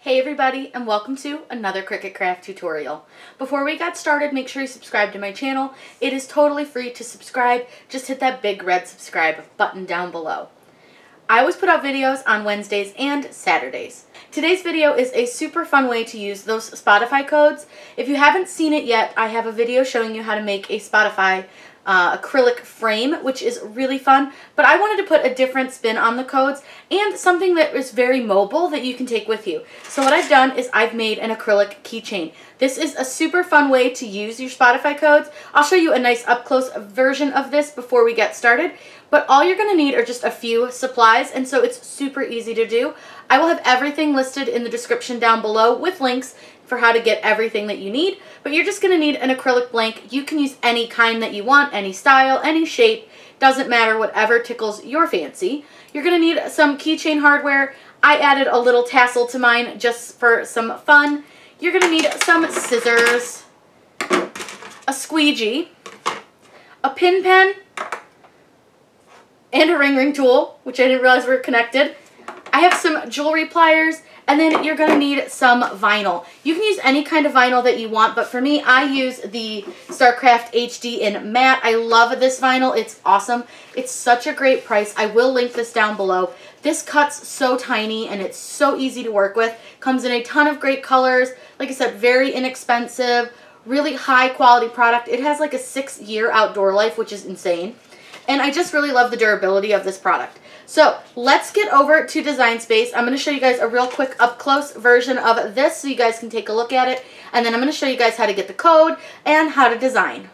Hey everybody, and welcome to another Cricut craft tutorial. Before we get started, make sure you subscribe to my channel. It is totally free to subscribe. Just hit that big red subscribe button down below. I always put out videos on Wednesdays and Saturdays. Today's video is a super fun way to use those Spotify codes. If you haven't seen it yet, I have a video showing you how to make a Spotify acrylic frame, which is really fun, but I wanted to put a different spin on the codes and something that is very mobile that you can take with you. So what I've done is I've made an acrylic keychain. This is a super fun way to use your Spotify codes. I'll show you a nice up-close version of this before we get started, but all you're going to need are just a few supplies, and so it's super easy to do. I will have everything listed in the description down below with links for how to get everything that you need, but you're just going to need an acrylic blank. You can use any kind that you want, any style, any shape, doesn't matter, whatever tickles your fancy. You're going to need some keychain hardware. I added a little tassel to mine just for some fun. You're going to need some scissors, a squeegee, a pin pen, and a ring tool, which I didn't realize were connected. I have some jewelry pliers, and then you're going to need some vinyl. You can use any kind of vinyl that you want, but for me, I use the StarCraft HD in matte. I love this vinyl. It's awesome. It's such a great price. I will link this down below. This cuts so tiny, and it's so easy to work with. Comes in a ton of great colors. Like I said, very inexpensive, really high quality product. It has like a 6-year outdoor life, which is insane. And I just really love the durability of this product. So let's get over to Design Space. I'm going to show you guys a real quick up-close version of this so you guys can take a look at it. And then I'm going to show you guys how to get the code and how to design.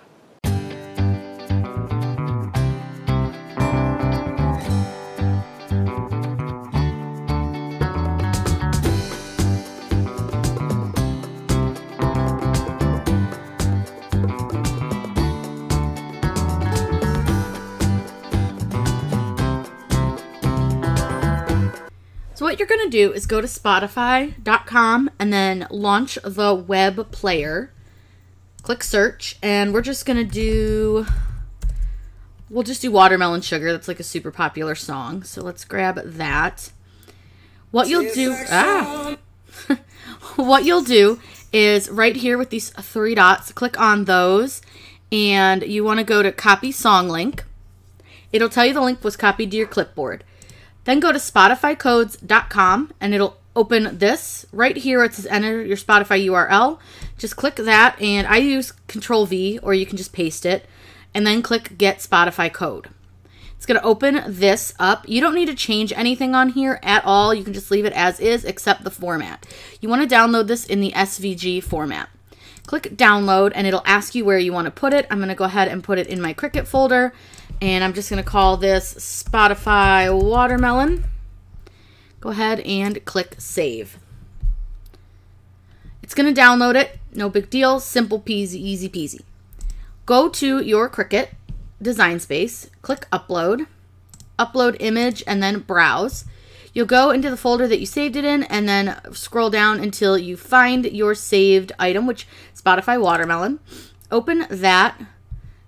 So what you're going to do is go to Spotify.com and then launch the web player. Click search, and we're just going to do, we'll just do Watermelon Sugar. That's like a super popular song. So let's grab that. What you'll do, what you'll do is right here with these 3 dots, click on those, and you want to go to copy song link. It'll tell you the link was copied to your clipboard. Then go to spotifycodes.com, and it'll open this right here. It says enter your Spotify URL. Just click that, and I use Control-V, or you can just paste it, and then click Get Spotify Code. It's going to open this up. You don't need to change anything on here at all. You can just leave it as is, except the format. You want to download this in the SVG format. Click Download, and it'll ask you where you want to put it. I'm going to go ahead and put it in my Cricut folder. And I'm just going to call this Spotify Watermelon. Go ahead and click Save. It's going to download it. No big deal. Simple peasy, easy peasy. Go to your Cricut Design Space. Click Upload. Upload image and then Browse. You'll go into the folder that you saved it in and then scroll down until you find your saved item, which is Spotify Watermelon. Open that.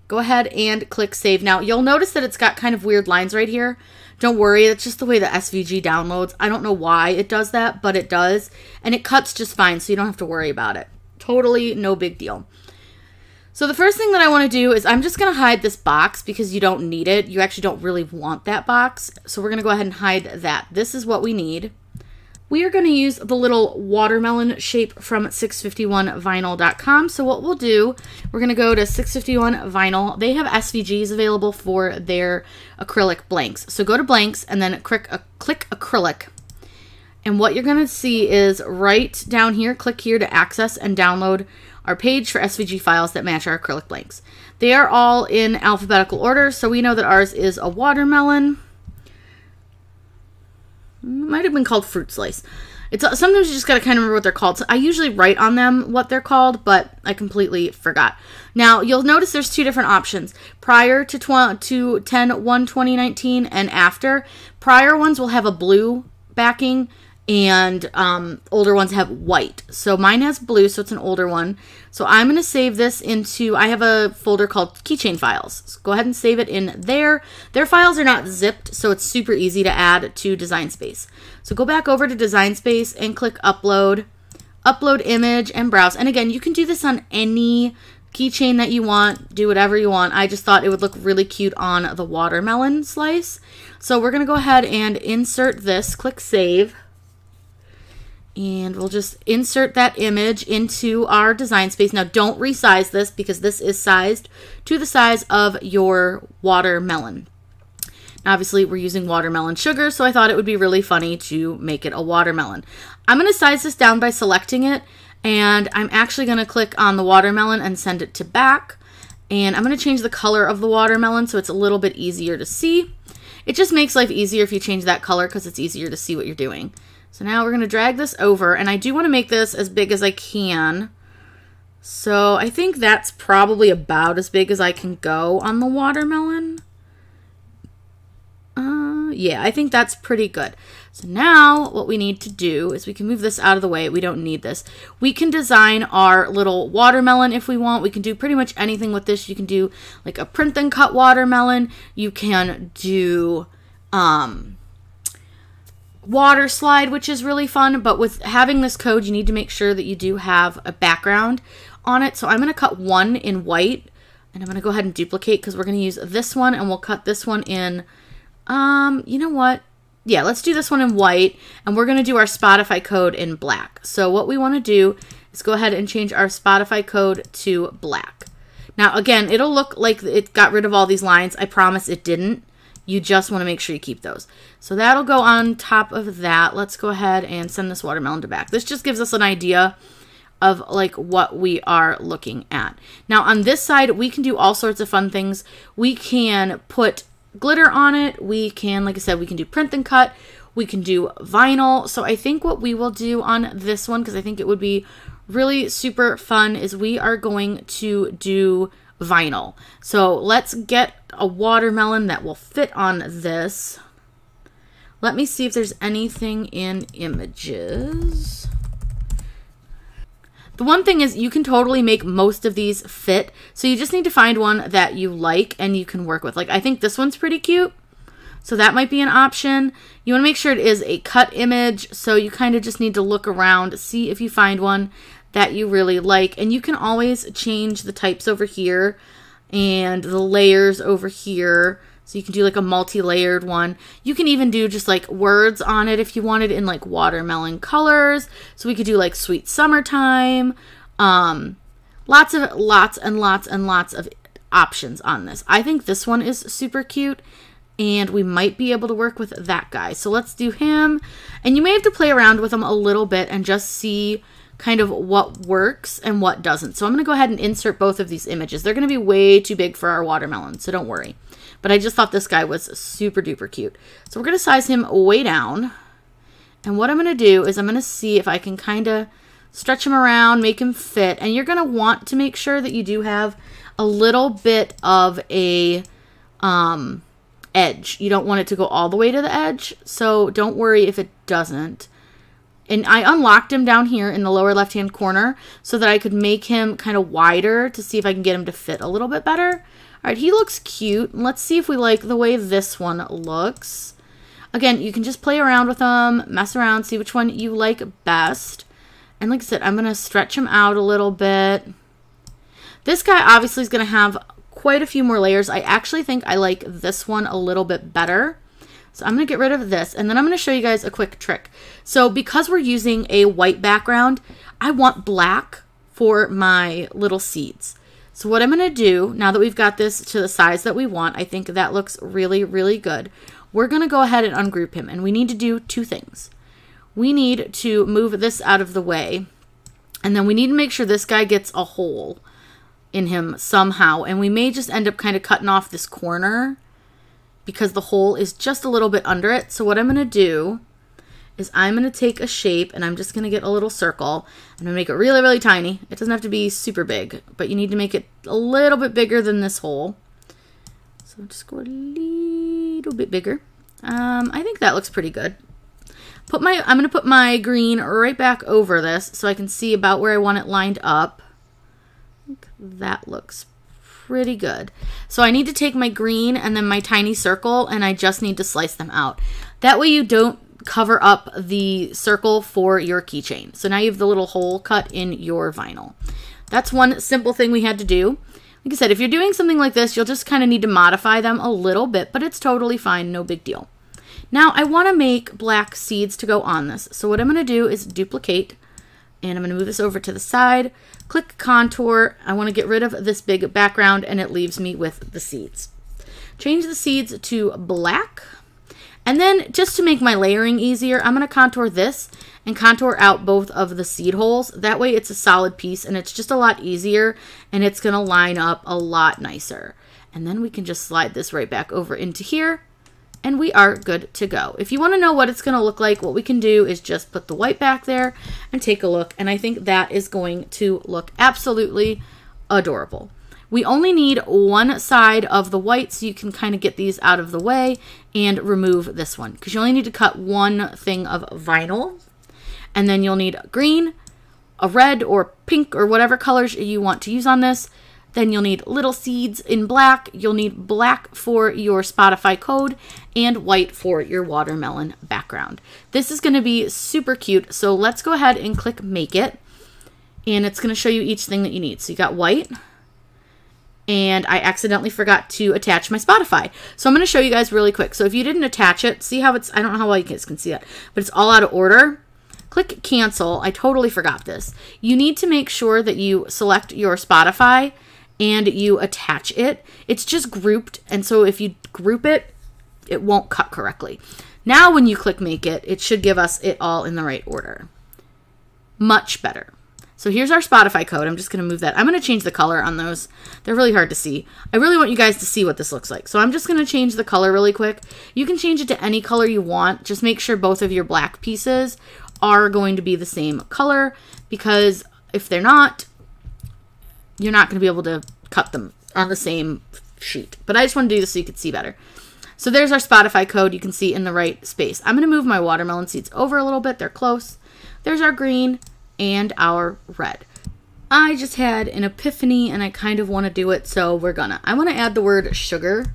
Go ahead and click Save. Now, you'll notice that it's got kind of weird lines right here. Don't worry, it's just the way the SVG downloads. I don't know why it does that, but it does. And it cuts just fine, so you don't have to worry about it. Totally no big deal. So the first thing that I want to do is I'm just going to hide this box because you don't need it. You actually don't really want that box. So we're going to go ahead and hide that. This is what we need. We are going to use the little watermelon shape from 651vinyl.com. So what we'll do, we're going to go to 651 Vinyl. They have SVGs available for their acrylic blanks. So go to blanks and then click acrylic. And what you're going to see is right down here, click here to access and download our page for SVG files that match our acrylic blanks. They are all in alphabetical order, so we know that ours is a watermelon. Might have been called fruit slice. It's sometimes you just gotta kind of remember what they're called. So I usually write on them what they're called, but I completely forgot. Now you'll notice there's 2 different options: prior to 10/1/2019 and after. Prior ones will have a blue backing, and older ones have white. So mine has blue, so it's an older one. So I'm going to save this into, I have a folder called keychain files. So go ahead and save it in there. Their files are not zipped, so it's super easy to add to Design Space. So go back over to Design Space and click Upload, Upload Image, and Browse. And again, you can do this on any keychain that you want, do whatever you want. I just thought it would look really cute on the watermelon slice. So we're going to go ahead and insert this, click Save. And we'll just insert that image into our Design Space. Now, don't resize this because this is sized to the size of your watermelon. Now, obviously, we're using watermelon sugar, so I thought it would be really funny to make it a watermelon. I'm going to size this down by selecting it, and I'm actually going to click on the watermelon and send it to back. And I'm going to change the color of the watermelon so it's a little bit easier to see. It just makes life easier if you change that color because it's easier to see what you're doing. So now we're going to drag this over, and I do want to make this as big as I can. So I think that's probably about as big as I can go on the watermelon. Yeah, I think that's pretty good. So now what we need to do is we can move this out of the way. We don't need this. We can design our little watermelon if we want. We can do pretty much anything with this. You can do like a print and cut watermelon. You can do water slide, which is really fun, but with having this code, you need to make sure that you do have a background on it. So I'm going to cut one in white, and I'm going to go ahead and duplicate because we're going to use this one, and we'll cut this one in, you know what? Yeah, let's do this one in white, and we're going to do our Spotify code in black. So what we want to do is go ahead and change our Spotify code to black. Now, again, it'll look like it got rid of all these lines. I promise it didn't. You just want to make sure you keep those. So that'll go on top of that. Let's go ahead and send this watermelon to back. This just gives us an idea of like what we are looking at. Now on this side, we can do all sorts of fun things. We can put glitter on it. We can, like I said, we can do print and cut. We can do vinyl. So I think what we will do on this one, because I think it would be really super fun, is we are going to do vinyl. So let's get a watermelon that will fit on this. Let me see if there's anything in images. The one thing is you can totally make most of these fit. So you just need to find one that you like and you can work with. Like I think this one's pretty cute. So that might be an option. You want to make sure it is a cut image. So you kind of just need to look around, see if you find one that you really like. And you can always change the types over here and the layers over here. So you can do like a multi-layered one. You can even do just like words on it if you wanted in like watermelon colors. So we could do like sweet summertime. Lots and lots of options on this. I think this one is super cute, and we might be able to work with that guy. So let's do him. And you may have to play around with them a little bit and just see kind of what works and what doesn't. So I'm going to go ahead and insert both of these images. They're going to be way too big for our watermelon, so don't worry. But I just thought this guy was super duper cute. So we're going to size him way down. And what I'm going to do is I'm going to see if I can kind of stretch him around, make him fit. And you're going to want to make sure that you do have a little bit of a edge. You don't want it to go all the way to the edge. So don't worry if it doesn't. And I unlocked him down here in the lower left-hand corner so that I could make him kind of wider to see if I can get him to fit a little bit better. All right, he looks cute. Let's see if we like the way this one looks. Again, you can just play around with them, mess around, see which one you like best. And like I said, I'm going to stretch him out a little bit. This guy obviously is going to have quite a few more layers. I actually think I like this one a little bit better. So I'm going to get rid of this, and then I'm going to show you guys a quick trick. So because we're using a white background, I want black for my little seeds. So what I'm going to do, now that we've got this to the size that we want, I think that looks really, really good. We're going to go ahead and ungroup him, and we need to do two things. We need to move this out of the way, and then we need to make sure this guy gets a hole in him somehow, and we may just end up kind of cutting off this corner because the hole is just a little bit under it. So what I'm going to do is I'm going to take a shape, and I'm just going to get a little circle. I'm going to make it really, really tiny. It doesn't have to be super big, but you need to make it a little bit bigger than this hole. So just go a little bit bigger. I think that looks pretty good. I'm going to put my green right back over this so I can see about where I want it lined up. I think that looks pretty good. So I need to take my green and then my tiny circle, and I just need to slice them out. That way you don't cover up the circle for your keychain. So now you have the little hole cut in your vinyl. That's one simple thing we had to do. Like I said, if you're doing something like this, you'll just kind of need to modify them a little bit, but it's totally fine, no big deal. Now I want to make black seeds to go on this. So what I'm going to do is duplicate, and I'm going to move this over to the side, click contour. I want to get rid of this big background, and it leaves me with the seeds. Change the seeds to black. And then just to make my layering easier, I'm going to contour this and contour out both of the seed holes. That way it's a solid piece and it's just a lot easier and it's going to line up a lot nicer. And then we can just slide this right back over into here and we are good to go. If you want to know what it's going to look like, what we can do is just put the white back there and take a look. And I think that is going to look absolutely adorable. We only need one side of the white, so you can kind of get these out of the way and remove this one, because you only need to cut one thing of vinyl. And then you'll need green, a red or pink or whatever colors you want to use on this. Then you'll need little seeds in black. You'll need black for your Spotify code and white for your watermelon background. This is going to be super cute. So let's go ahead and click Make It. And it's going to show you each thing that you need. So you got white. And I accidentally forgot to attach my Spotify. So I'm going to show you guys really quick. So if you didn't attach it, see how it's, I don't know how well you guys can see that, but it's all out of order. Click cancel. I totally forgot this. You need to make sure that you select your Spotify and you attach it. It's just grouped. And so if you group it, it won't cut correctly. Now when you click Make It, it should give us it all in the right order. Much better. So here's our Spotify code. I'm just going to move that. I'm going to change the color on those. They're really hard to see. I really want you guys to see what this looks like. So I'm just going to change the color really quick. You can change it to any color you want. Just make sure both of your black pieces are going to be the same color, because if they're not, you're not going to be able to cut them on the same sheet. But I just want to do this so you can see better. So there's our Spotify code. You can see in the right space. I'm going to move my watermelon seeds over a little bit. They're close. There's our green and our red. I just had an epiphany and I kind of want to do it, so I want to add the word sugar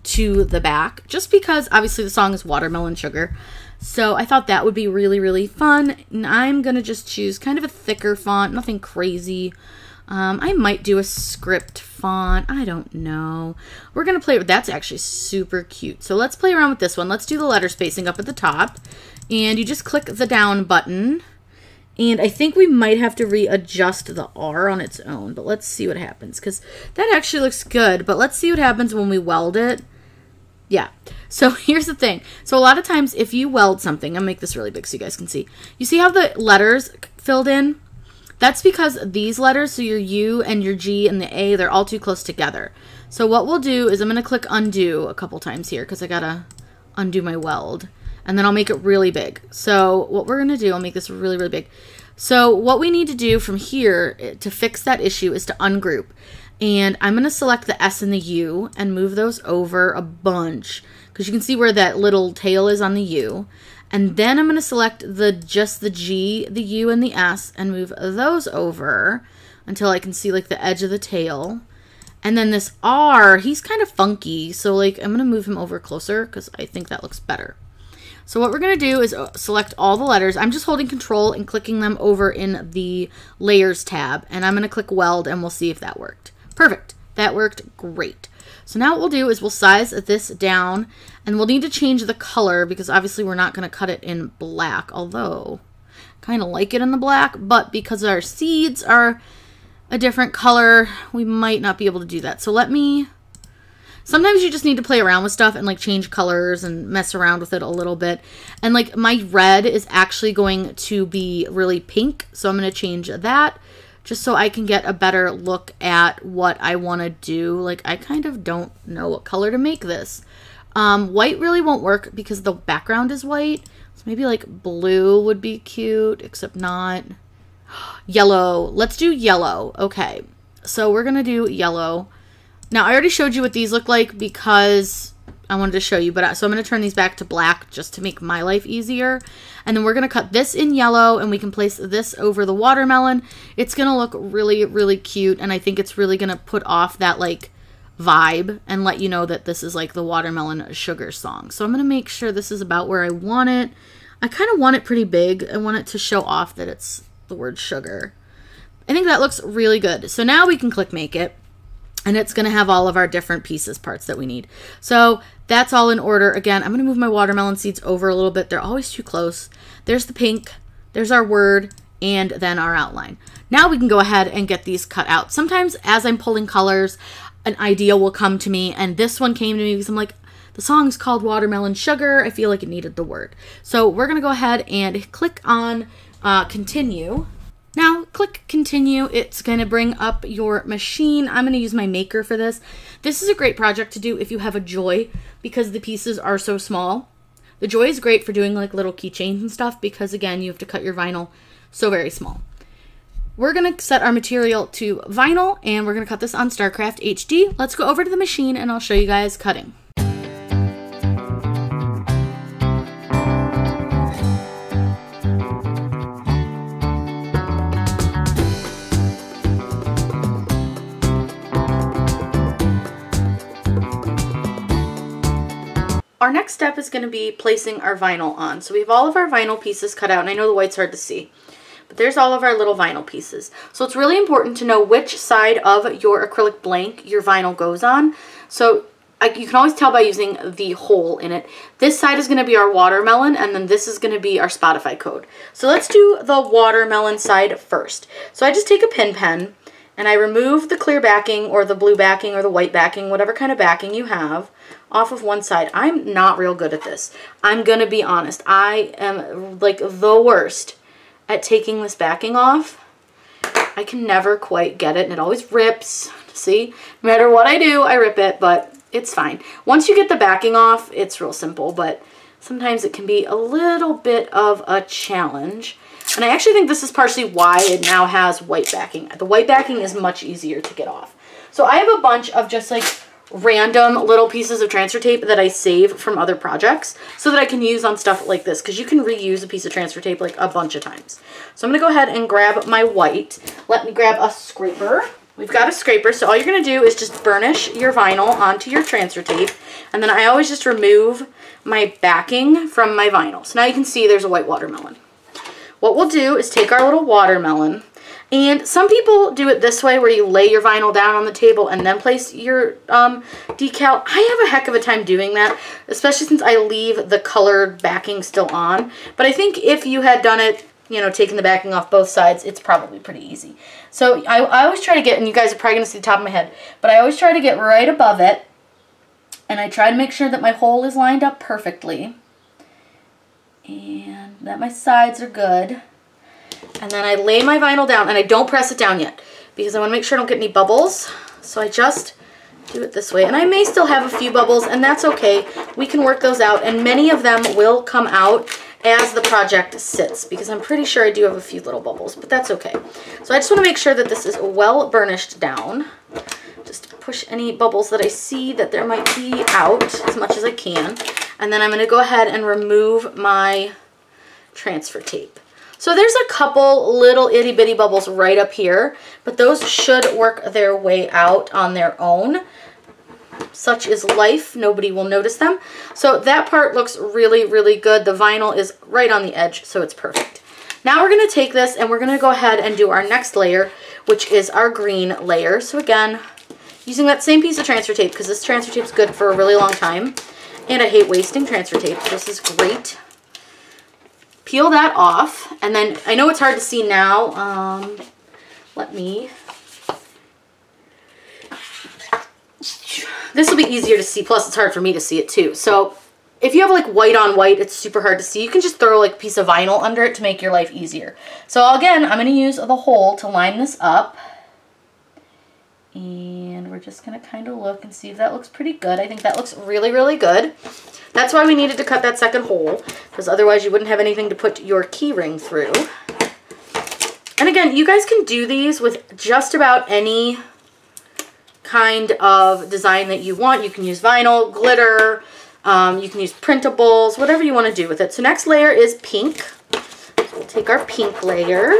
to the back, just because obviously the song is Watermelon Sugar. So I thought that would be really, really fun. And I'm going to just choose kind of a thicker font, nothing crazy. I might do a script font. I don't know. We're going to play with, that's actually super cute. So let's play around with this one. Let's do the letter spacing up at the top. And you just click the down button. And I think we might have to readjust the R on its own, but let's see what happens, because that actually looks good. But let's see what happens when we weld it. Yeah. So here's the thing. So a lot of times if you weld something, I'll make this really big so you guys can see. You see how the letters filled in? That's because these letters, so your U and your G and the A, they're all too close together. So what we'll do is I'm going to click undo a couple times here because I got to undo my weld. And then I'll make it really big. So what we're going to do, I'll make this really, really big. So what we need to do from here to fix that issue is to ungroup. And I'm going to select the S and the U and move those over a bunch, because you can see where that little tail is on the U. And then I'm going to select just the G, the U, and the S and move those over until I can see like the edge of the tail. And then this R, he's kind of funky. So like I'm going to move him over closer because I think that looks better. So what we're going to do is select all the letters. I'm just holding Control and clicking them over in the Layers tab. And I'm going to click Weld and we'll see if that worked. Perfect. That worked great. So now what we'll do is we'll size this down. And we'll need to change the color because obviously we're not going to cut it in black. Although I kind of like it in the black. But because our seeds are a different color, we might not be able to do that. So sometimes you just need to play around with stuff and like change colors and mess around with it a little bit. And like my red is actually going to be really pink. So I'm going to change that just so I can get a better look at what I want to do. Like I kind of don't know what color to make this. White really won't work because the background is white. So maybe like blue would be cute, except not. Yellow. Let's do yellow. Okay. So we're going to do yellow. Now, I already showed you what these look like because I wanted to show you, but so I'm going to turn these back to black just to make my life easier. And then we're going to cut this in yellow, and we can place this over the watermelon. It's going to look really, really cute, and I think it's really going to put off that like vibe and let you know that this is like the watermelon sugar song. So I'm going to make sure this is about where I want it. I kind of want it pretty big. I want it to show off that it's the word sugar. I think that looks really good. So now we can click make it, and it's going to have all of our different pieces, parts that we need. So that's all in order. Again, I'm going to move my watermelon seeds over a little bit. They're always too close. There's the pink, there's our word, and then our outline. Now we can go ahead and get these cut out. Sometimes as I'm pulling colors, an idea will come to me, and this one came to me because I'm like, the song's called Watermelon Sugar. I feel like it needed the word. So we're going to go ahead and click on continue. Now click continue. It's going to bring up your machine. I'm going to use my maker for this. This is a great project to do if you have a Joy because the pieces are so small. The Joy is great for doing like little keychains and stuff because again, you have to cut your vinyl so very small. We're going to set our material to vinyl and we're going to cut this on StarCraft HD. Let's go over to the machine and I'll show you guys cutting. Our next step is going to be placing our vinyl on. So we have all of our vinyl pieces cut out, and I know the white's hard to see, but there's all of our little vinyl pieces. So it's really important to know which side of your acrylic blank your vinyl goes on. So you can always tell by using the hole in it. This side is going to be our watermelon, and then this is going to be our Spotify code. So let's do the watermelon side first. So I just take a pin pen, and I remove the clear backing or the blue backing or the white backing, whatever kind of backing you have, off of one side. I'm not real good at this. I'm going to be honest. I am like the worst at taking this backing off. I can never quite get it, and it always rips. See? No matter what I do, I rip it, but it's fine. Once you get the backing off, it's real simple, but sometimes it can be a little bit of a challenge. And I actually think this is partially why it now has white backing. The white backing is much easier to get off. So I have a bunch of just like random little pieces of transfer tape that I save from other projects so that I can use on stuff like this, because you can reuse a piece of transfer tape like a bunch of times. So I'm going to go ahead and grab my white. Let me grab a scraper. We've got a scraper, so all you're going to do is just burnish your vinyl onto your transfer tape, and then I always just remove my backing from my vinyl. So now you can see there's a white watermelon. What we'll do is take our little watermelon, and some people do it this way where you lay your vinyl down on the table and then place your decal. I have a heck of a time doing that, especially since I leave the colored backing still on. But I think if you had done it, you know, taking the backing off both sides, it's probably pretty easy. So I always try to get, and you guys are probably going to see the top of my head, but I always try to get right above it, and I try to make sure that my hole is lined up perfectly, and that my sides are good. And then I lay my vinyl down, and I don't press it down yet because I want to make sure I don't get any bubbles. So I just do it this way. And I may still have a few bubbles, and that's okay. We can work those out, and many of them will come out as the project sits because I'm pretty sure I do have a few little bubbles, but that's okay. So I just want to make sure that this is well burnished down. Just push any bubbles that I see that there might be out as much as I can. And then I'm going to go ahead and remove my transfer tape. So there's a couple little itty bitty bubbles right up here, but those should work their way out on their own. Such is life. Nobody will notice them. So that part looks really, really good. The vinyl is right on the edge, so it's perfect. Now we're going to take this and we're going to go ahead and do our next layer, which is our green layer. So again, using that same piece of transfer tape because this transfer tape is good for a really long time. And I hate wasting transfer tape. This is great. Peel that off, and then I know it's hard to see now. This will be easier to see, plus it's hard for me to see it too. So if you have like white on white, it's super hard to see. You can just throw like a piece of vinyl under it to make your life easier. So again, I'm going to use the hole to line this up. And we're just going to kind of look and see if that looks pretty good. I think that looks really, really good. That's why we needed to cut that second hole, because otherwise you wouldn't have anything to put your key ring through. And again, you guys can do these with just about any kind of design that you want. You can use vinyl, glitter, You can use printables, whatever you want to do with it. So next layer is pink. So we'll take our pink layer.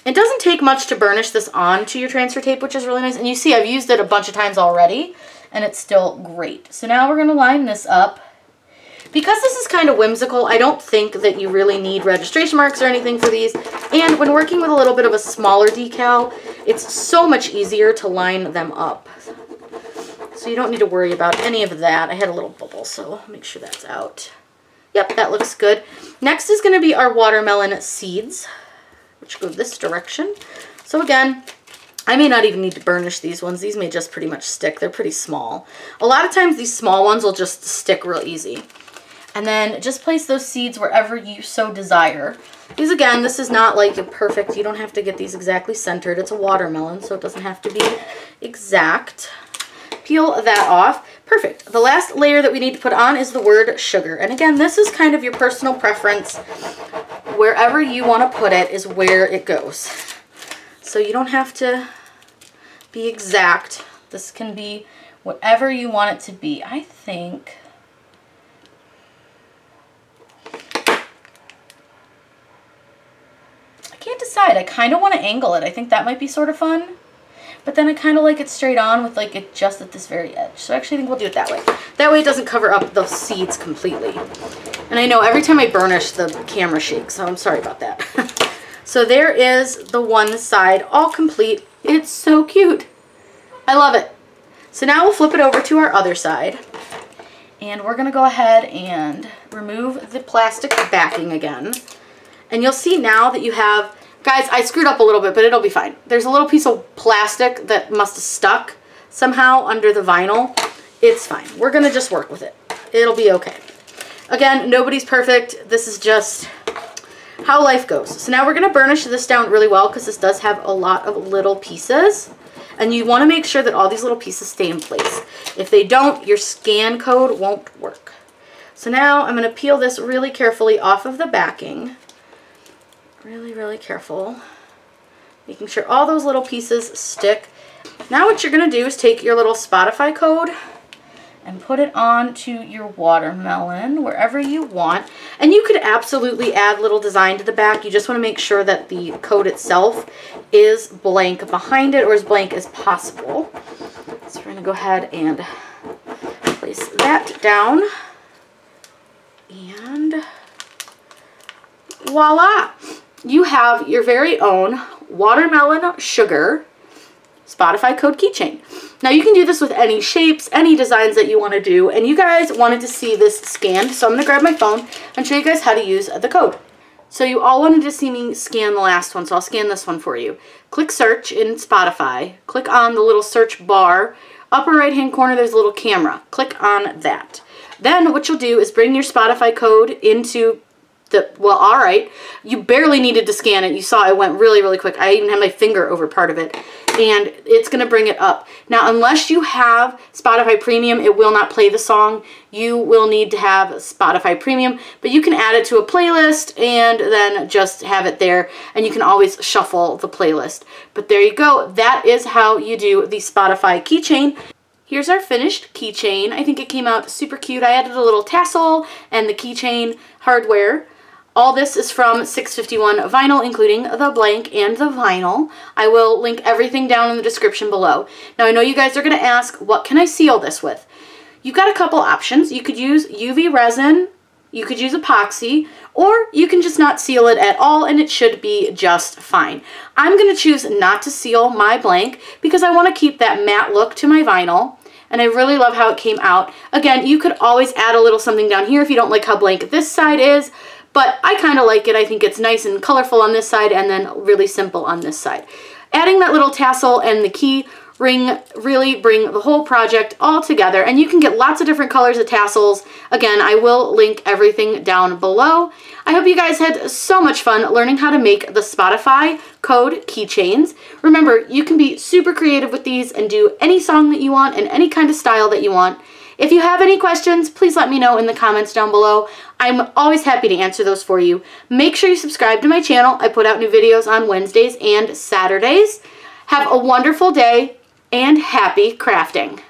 It doesn't take much to burnish this onto your transfer tape, which is really nice. And you see I've used it a bunch of times already, and it's still great. So now we're going to line this up. Because this is kind of whimsical, I don't think that you really need registration marks or anything for these. And when working with a little bit of a smaller decal, it's so much easier to line them up. So you don't need to worry about any of that. I had a little bubble, so make sure that's out. Yep, that looks good. Next is going to be our watermelon seeds, which go this direction. So again, I may not even need to burnish these ones. These may just pretty much stick. They're pretty small. A lot of times these small ones will just stick real easy. And then just place those seeds wherever you so desire. These, again, this is not like perfect. You don't have to get these exactly centered. It's a watermelon, so it doesn't have to be exact. Peel that off. Perfect. The last layer that we need to put on is the word sugar. And again, this is kind of your personal preference. Wherever you want to put it is where it goes. So you don't have to be exact. This can be whatever you want it to be. I think... can't decide. I kind of want to angle it. I think that might be sort of fun. But then I kind of like it straight on with like it just at this very edge. So I actually think we'll do it that way. That way it doesn't cover up the seeds completely. And I know every time I burnish the camera shakes, so I'm sorry about that. So there is the one side all complete. It's so cute. I love it. So now we'll flip it over to our other side. And we're going to go ahead and remove the plastic backing again. And you'll see now that you have, guys, I screwed up a little bit, but it'll be fine. There's a little piece of plastic that must have stuck somehow under the vinyl. It's fine. We're going to just work with it. It'll be okay. Again, nobody's perfect. This is just how life goes. So now we're going to burnish this down really well because this does have a lot of little pieces. And you want to make sure that all these little pieces stay in place. If they don't, your scan code won't work. So now I'm going to peel this really carefully off of the backing. Really, really careful. Making sure all those little pieces stick. Now what you're going to do is take your little Spotify code and put it onto your watermelon wherever you want. And you could absolutely add little design to the back. You just want to make sure that the code itself is blank behind it, or as blank as possible. So we're going to go ahead and place that down. And voila! You have your very own watermelon sugar Spotify code keychain. Now you can do this with any shapes, any designs that you want to do, and you guys wanted to see this scanned, so I'm going to grab my phone and show you guys how to use the code. So you all wanted to see me scan the last one, so I'll scan this one for you. Click search in Spotify, click on the little search bar, upper right hand corner there's a little camera, click on that. Then what you'll do is bring your Spotify code into well, all right, you barely needed to scan it. You saw it went really, really quick. I even had my finger over part of it, and it's going to bring it up. Now, unless you have Spotify Premium, it will not play the song. You will need to have Spotify Premium, but you can add it to a playlist and then just have it there, and you can always shuffle the playlist. But there you go. That is how you do the Spotify keychain. Here's our finished keychain. I think it came out super cute. I added a little tassel and the keychain hardware. All this is from 651 vinyl, including the blank and the vinyl. I will link everything down in the description below. Now, I know you guys are going to ask, what can I seal this with? You've got a couple options. You could use UV resin, you could use epoxy, or you can just not seal it at all and it should be just fine. I'm going to choose not to seal my blank because I want to keep that matte look to my vinyl. And I really love how it came out. Again, you could always add a little something down here if you don't like how blank this side is. But I kind of like it. I think it's nice and colorful on this side and then really simple on this side. Adding that little tassel and the key ring really bring the whole project all together. And you can get lots of different colors of tassels. Again, I will link everything down below. I hope you guys had so much fun learning how to make the Spotify code keychains. Remember, you can be super creative with these and do any song that you want and any kind of style that you want. If you have any questions, please let me know in the comments down below. I'm always happy to answer those for you. Make sure you subscribe to my channel. I put out new videos on Wednesdays and Saturdays. Have a wonderful day and happy crafting.